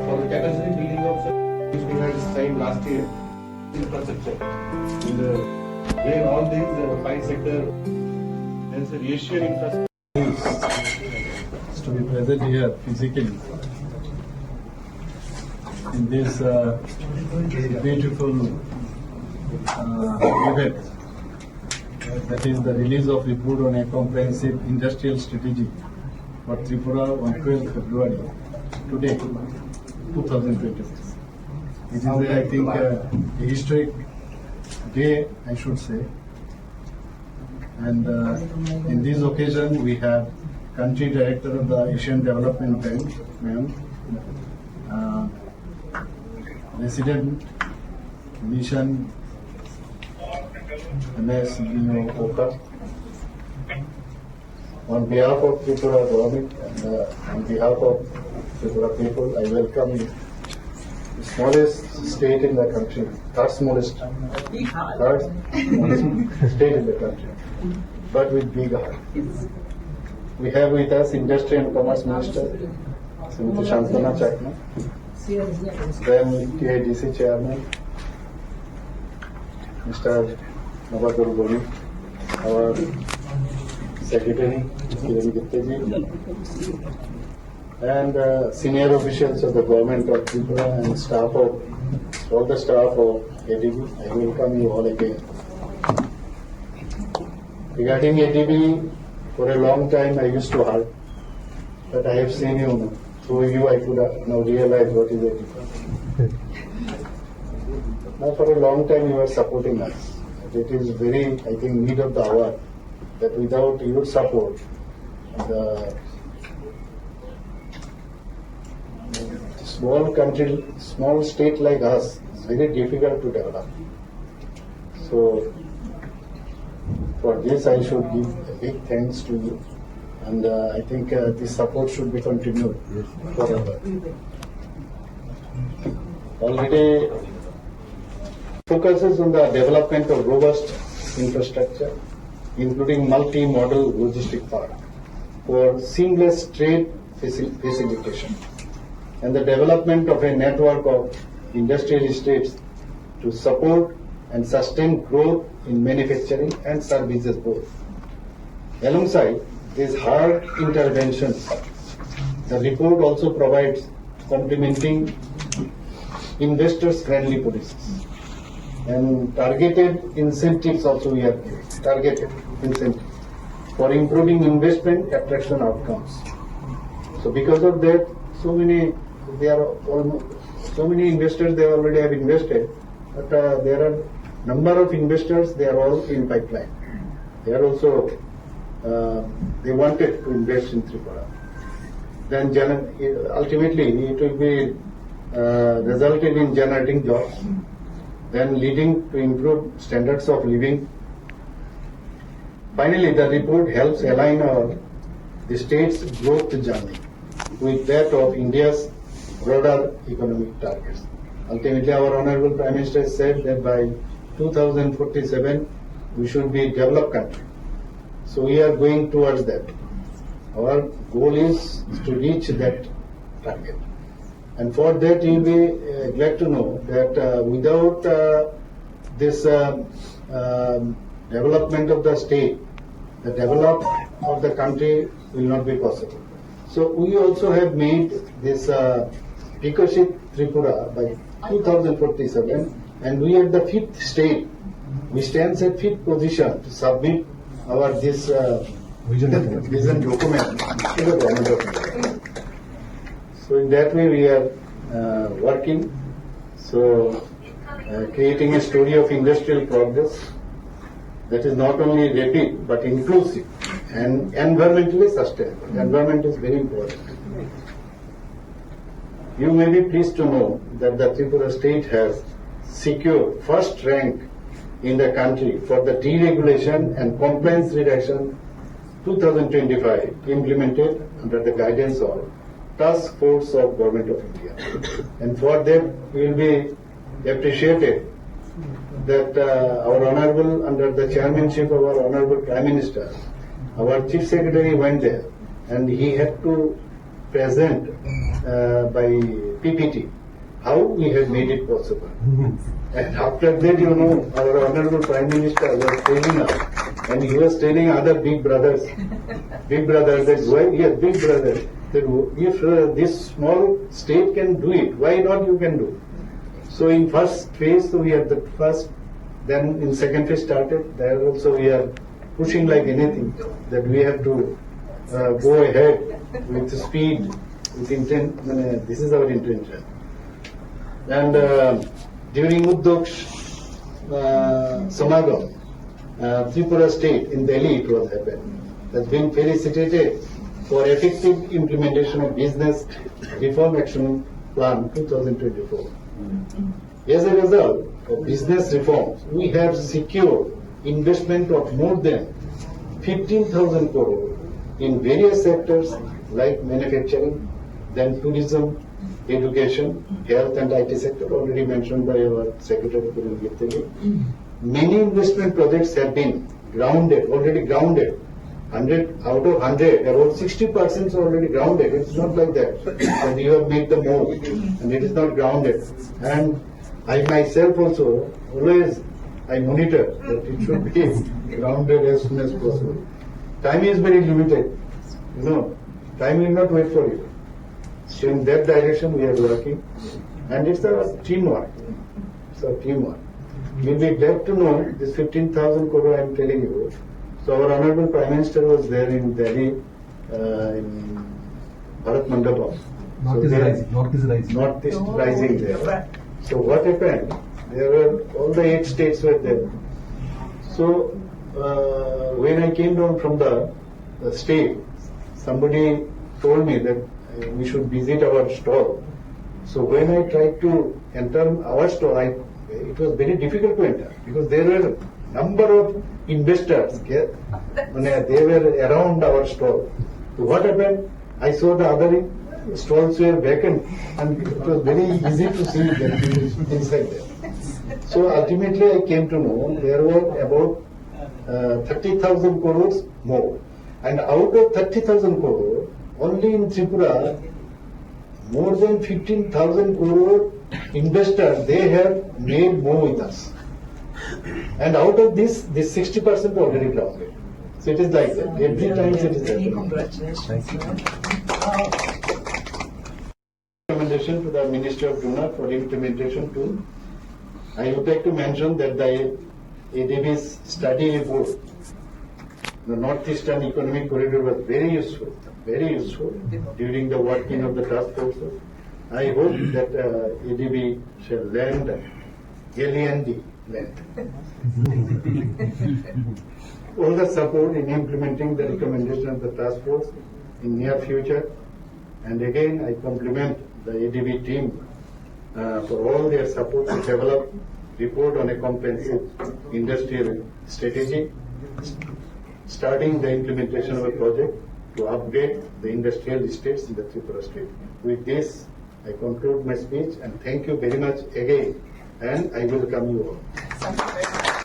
For the capacity building of which we had signed last year, infrastructure. Where all these 5 sector, there's a Asian infrastructure. To be present here physically in this beautiful event, that is the release of report on a comprehensive industrial strategy for Tripura on 12th February, today, 2026. It is, I think, a historic day, I should say. And in this occasion, we have Country Director of the Asian Development Bank, ma'am, Resident Mission MS Koklam. On behalf of Tripura government and on behalf of Tripura people, I welcome you. The smallest state in the country, third smallest state in the country, but with big heart. We have with us Industry and Commerce Minister, Srimati Shantana Chakma, then TIDC Chairman, Mr. Navadur Boni, our Secretary, Kiran Guptaji, and senior officials of the government of Tripura and staff of, all the staff of ADB. I welcome you all again. Regarding ADB, for a long time I used to hear, but I have seen you, through you I could now realize what is ADB. Now for a long time you are supporting us. It is very, I think, need of the hour that without your support, the small country, small state like us is very difficult to develop. So for this I should give a big thanks to you, and I think this support should be continued forever. Already focuses on the development of robust infrastructure, including multi-modal logistic park for seamless trade facilitation, and the development of a network of industrial estates to support and sustain growth in manufacturing and services both. Alongside these hard interventions, the report also provides complementing investors-friendly policies and targeted incentives also we have given, targeted incentives for improving investment attraction outcomes. So because of that, so many investors they already have invested, but there are number of investors, they are all in pipeline. They are also they wanted to invest in Tripura. Then ultimately it will be resulted in generating jobs, then leading to improved standards of living. Finally, the report helps align the state's growth journey with that of India's broader economic targets. Ultimately, our Honorable Prime Minister said that by 2047 we should be a developed country. So we are going towards that. Our goal is to reach that target. And for that you will be glad to know that without this development of the state, the development of the country will not be possible. So we also have made this Viksit Tripura by 2047, and we are the 5th state. We stand at 5th position to submit our this vision document to the government of India. So in that way we are working. So creating a story of industrial progress that is not only rapid but inclusive and environmentally sustainable. The environment is very important. You may be pleased to know that the Tripura state has secured first rank in the country for the deregulation and compliance reduction 2025 implemented under the guidance of Task Force of Government of India. And for that we will be appreciated that our Honorable, under the chairmanship of our Honorable Prime Minister, our Chief Secretary went there and he had to present by PPT, how we have made it possible. And after that, you know, our Honorable Prime Minister was telling us, and he was telling other big brothers, that why, yes, big brothers, that if this small state can do it, why not you can do? So in first phase, we had the first, then in second phase started, there also we are pushing like anything, that we have to go ahead with speed, with intent, this is our intention. And during Uddog Samagam, Tripura state in Delhi it was happened, has been felicitated for effective implementation of Business Reform Action Plan 2024. As a result of business reforms, we have secured investment of more than 15,000 crore in various sectors like manufacturing, then tourism, education, health and IT sector, already mentioned by our Secretary. Many investment projects have been already grounded. 100 out of 100, about 60% are already grounded. It's not like that. And you have made the move, and it is not grounded. And I myself also, always I monitor that it should be grounded as soon as possible. Time is very limited. You know, time will not wait for you. So in that direction we are working, and it's a teamwork. It's a teamwork. You'll be glad to know this 15,000 crore I am telling you. So our Honorable Prime Minister was there in Delhi, in Bharat Mandapam. Northeast Rising there. So what happened? There were all the 8 states were there. So when I came down from the state, somebody told me that we should visit our stall. So when I tried to enter our stall, it was very difficult to enter because there were number of investors. They were around our stall. So what happened? I saw the other stalls were vacant, and it was very easy to see them inside there. So ultimately, I came to know there were about 30,000 crores more, and out of 30,000 crore, only in Tripura, more than 15,000 crore investors they have made more with us. And out of this 60% already grounded. So it is like that. Every time it is happening. Congratulations. Recommendation to the Minister of Donor for implementation too. I would like to mention that the ADB's study report, the Northeastern Economic Corridor, was very useful during the working of the task force. I hope that ADB shall land alien land. All the support in implementing the recommendation of the task force in near future. And again, I compliment the ADB team for all their support to develop report on a comprehensive industrial strategy, starting the implementation of a project to upgrade the industrial estates in the Tripura state. With this, I conclude my speech and thank you very much again, and I welcome you all.